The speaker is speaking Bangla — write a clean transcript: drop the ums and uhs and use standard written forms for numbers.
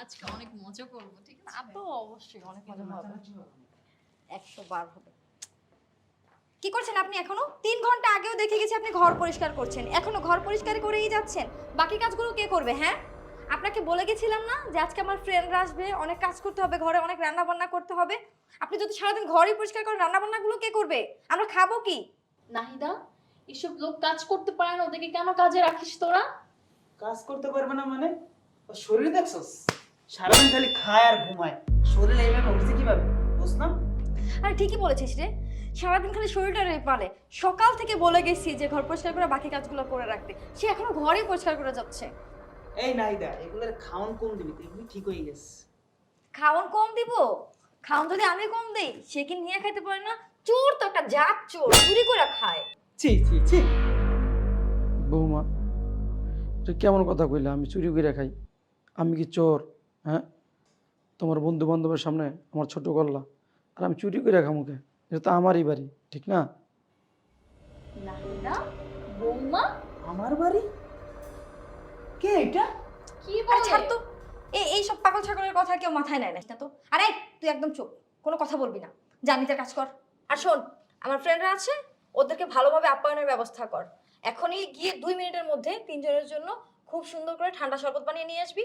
আজকে অনেক মজা করব, ঠিক আছে? তা তো অবশ্যই অনেক মজা হবে। 100 বার হবে। কি করছেন আপনি এখনো? 3 ঘন্টা আগেও দেখে গেছি আপনি ঘর পরিষ্কার করছেন। এখনো ঘর পরিষ্কার করেই যাচ্ছেন। বাকি কাজগুলো কে করবে, হ্যাঁ? আপনাকে বলে গেছিলাম না যে আজকে আমার ফ্রেন্ডরা আসবে, অনেক কাজ করতে হবে, ঘরে অনেক রান্না বান্না করতে হবে। আপনি যদি সারাদিন ঘরই পরিষ্কার করেন, রান্না বান্নাগুলো কে করবে? আমরা খাবো কি? নাহিদা, এসব লোক কাজ করতে পারে না, ওদেরকে কেন কাজে রাখিস তোরা? কাজ করতে পারবে না মানে? ওর শরীর দেখছস? সারাদিন খালি খায় আর ঘুমায়। শরীর এইভাবে হচ্ছে কিভাবে? বুঝ না? আরে ঠিকই বলেছিস রে, সারাদিন খালি শরীরটা পালে। সকাল থেকে বলে গেছি যে ঘর পরিষ্কার করে বাকি কাজগুলো করে রাখতে, সে এখনো ঘরই পরিষ্কার করে যাচ্ছে। এই নাইদা, এগুলোর খাওন কম দিবি, এগুলি ঠিক হয়ে গেছে। খাওন কম দিব? খাওন যদি আমি কম দেই, সে কি নিয়ে খাইতে পারে না? চোর তো একটা জাত, চোর চুরি করে খায়। ছি ছি ছি। বৌমা, তুই কেমন কথা কইলা? আমি চুরি করে খাই? আমি কি চোর? হ্যাঁ, তোমার বন্ধু বান্ধবের সামনে আমার ছোট করলা, আর আমি চুরি করে খামু কে? এটা তো আমারই বাড়ি, ঠিক না? নাহিদা, বৌমা, আমার বাড়ি? কে এটা? কি আরে বলে? ছাড় তো, এই সব পাগল ছাগলের কথা কেউ মাথায় নেয় না তো। আরে তুই একদম চুপ, কোনো কথা বলবি না, যা নিজের কাজ কর। আর শোন, আমার ফ্রেন্ডরা আছে, ওদেরকে ভালোভাবে আপ্যায়নের ব্যবস্থা কর। এখনই গিয়ে 2 মিনিটের মধ্যে 3 জনের জন্য খুব সুন্দর করে ঠান্ডা শরবত বানিয়ে নিয়ে আসবি।